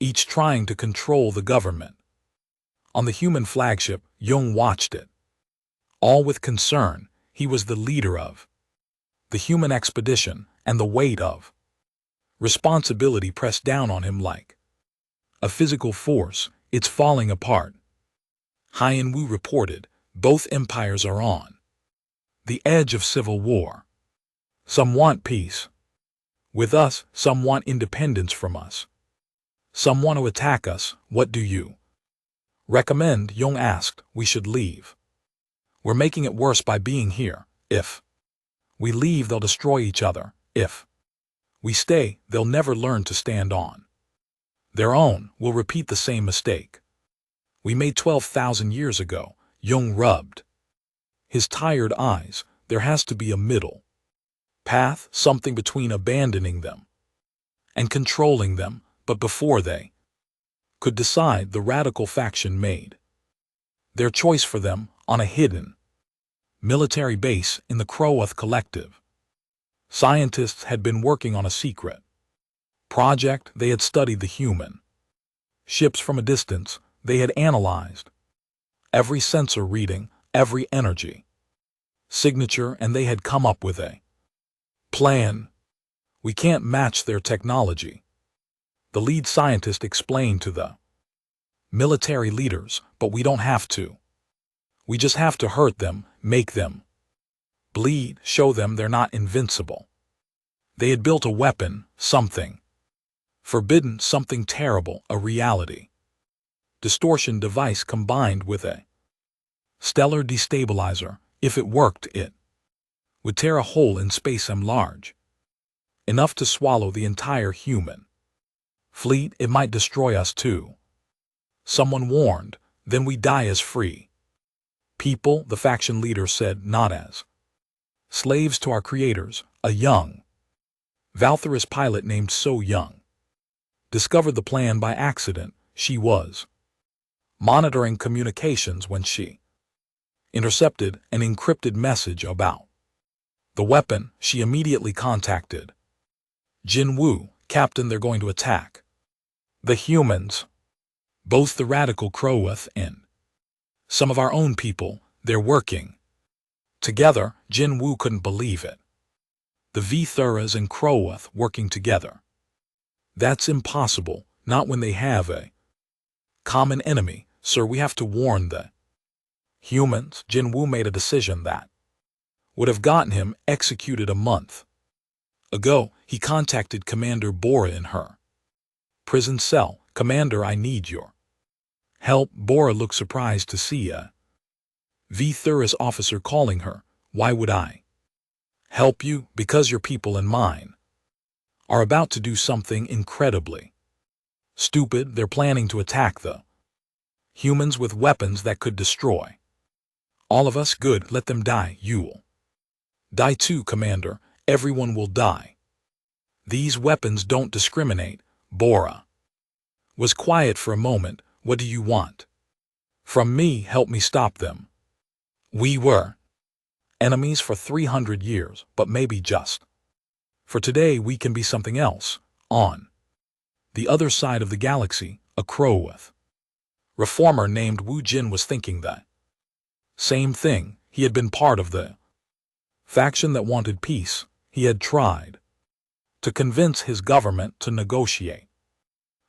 each trying to control the government. On the human flagship, Jung watched it, all with concern. He was the leader of the human expedition, and the weight of responsibility pressed down on him like a physical force. It's falling apart. Hien Wu reported, both empires are on the edge of civil war. Some want peace with us, some want independence from us. Some want to attack us. What do you recommend? Jung asked. We should leave. We're making it worse by being here. If we leave, they'll destroy each other. If we stay, they'll never learn to stand on their own. We'll repeat the same mistake we made 12,000 years ago. Jung rubbed his tired eyes. There has to be a middle path, something between abandoning them and controlling them. But before they could decide, the radical faction made their choice for them on a hidden military base in the Crowath Collective. Scientists had been working on a secret project. They had studied the human ships from a distance. They had analyzed every sensor reading, every energy signature, and they had come up with a plan. We can't match their technology, the lead scientist explained to the military leaders, but we don't have to. We just have to hurt them, make them bleed, show them they're not invincible. They had built a weapon, something forbidden, something terrible, a reality distortion device combined with a stellar destabilizer. If it worked, it would tear a hole in space large enough to swallow the entire human fleet. It might destroy us too, someone warned. Then we die as free people, the faction leader said, not as slaves to our creators. A young Valtherus pilot named So Young discovered the plan by accident. She was monitoring communications when she intercepted an encrypted message about the weapon. She immediately contacted Jin Wu. Captain, they're going to attack the humans, both the radical Crowath and some of our own people. They're working together. Jin Wu couldn't believe it. The Vithuras and Crowath working together. That's impossible, not when they have a common enemy. Sir, we have to warn the humans. Jin Wu made a decision that would have gotten him executed a month ago. He contacted Commander Bora in her prison cell. Commander, I need your help. Bora looked surprised to see a Vithuras officer calling her. Why would I help you? Because your people and mine are about to do something incredibly stupid. They're planning to attack the humans with weapons that could destroy all of us. Good, let them die. You'll die too, Commander. Everyone will die. These weapons don't discriminate. Bora was quiet for a moment. What do you want from me? Help me stop them. We were enemies for 300 years, but maybe just for today we can be something else. On the other side of the galaxy, a Crowath reformer named Wu Jin was thinking that Same thing, he had been part of the faction that wanted peace. He had tried to convince his government to negotiate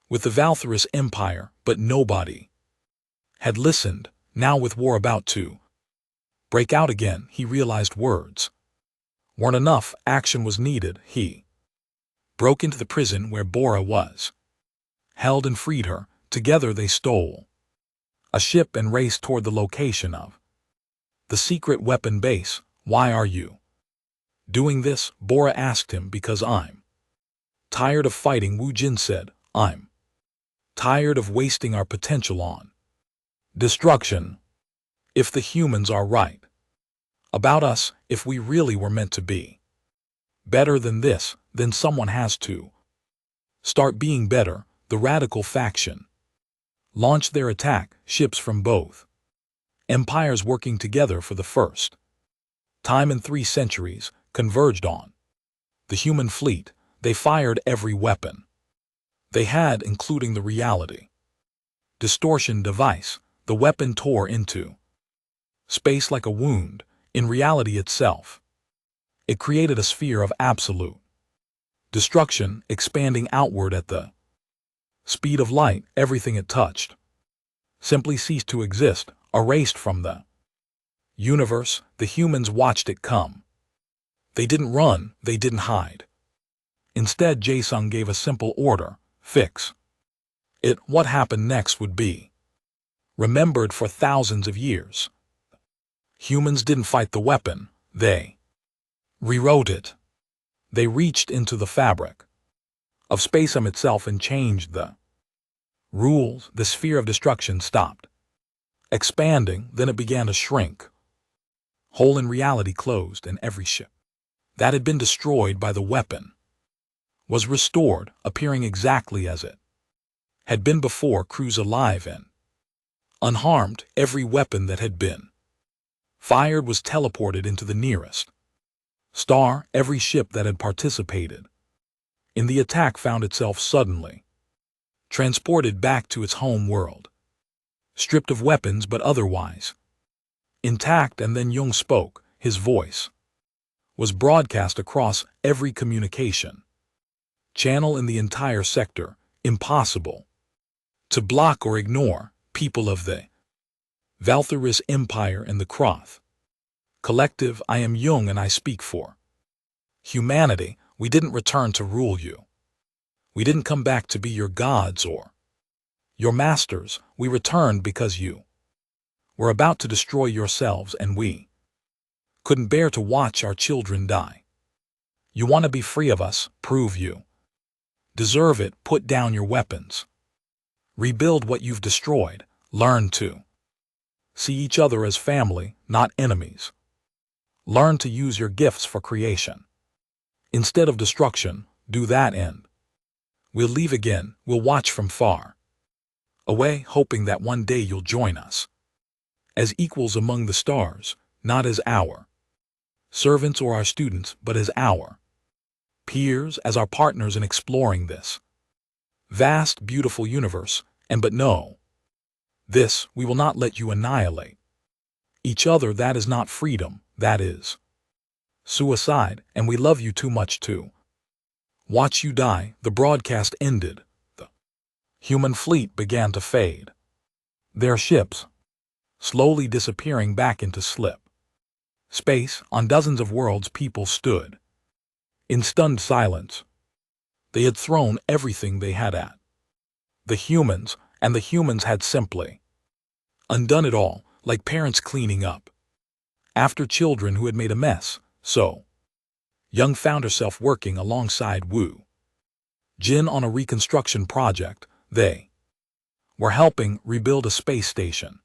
with the Valtherus Empire, but nobody had listened. Now with war about to break out again, he realized words weren't enough, action was needed. He broke into the prison where Bora was held and freed her. Together they stole a ship and raced toward the location of the secret weapon base. Why are you doing this? Bora asked him. Because I'm tired of fighting, Wu Jin said. I'm tired of wasting our potential on destruction. If the humans are right about us, if we really were meant to be better than this, then someone has to start being better. The radical faction launched their attack, ships from both empires working together for the first time in 3 centuries, converged on the human fleet. They fired every weapon they had, including the reality distortion device. The weapon tore into space like a wound in reality itself. It created a sphere of absolute destruction, expanding outward at the speed of light. Everything it touched simply ceased to exist, erased from the universe. The humans watched it come. They didn't run, they didn't hide. Instead, Jae-sung gave a simple order: fix it. What happened next would be remembered for thousands of years. Humans didn't fight the weapon, they rewrote it. They reached into the fabric of space itself and changed the rules. The sphere of destruction stopped expanding, then it began to shrink. Hole in reality closed, and every ship that had been destroyed by the weapon was restored, appearing exactly as it had been before. Crews alive and unharmed. Every weapon that had been fired was teleported into the nearest star. Every ship that had participated in the attack found itself suddenly transported back to its home world, stripped of weapons but otherwise intact. And then Jung spoke. His voice was broadcast across every communication channel in the entire sector. Impossible to block or ignore. People of the Valtherus Empire and the Kroth Collective, I am Jung and I speak for humanity. We didn't return to rule you. We didn't come back to be your gods or your masters. We returned because you were about to destroy yourselves, and we couldn't bear to watch our children die. You want to be free of us? Prove you deserve it. Put down your weapons. Rebuild what you've destroyed. Learn to see each other as family, not enemies. Learn to use your gifts for creation instead of destruction. Do that, and we'll leave again. We'll watch from far away, hoping that one day you'll join us as equals among the stars, not as our servants or our students, but as our peers, as our partners in exploring this vast, beautiful universe. And but know this: we will not let you annihilate each other. That is not freedom, that is suicide, and we love you too much to watch you die. The broadcast ended. The human fleet began to fade, their ships slowly disappearing back into slip space. On dozens of worlds, people stood in stunned silence. They had thrown everything they had at the humans, and the humans had simply undone it all, like parents cleaning up after children who had made a mess. So Jung found herself working alongside Wu Jin on a reconstruction project. They were helping rebuild a space station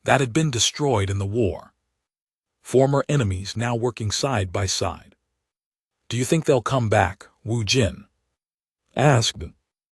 that had been destroyed in the war. Former enemies now working side by side. Do you think they'll come back? Wu Jin asked.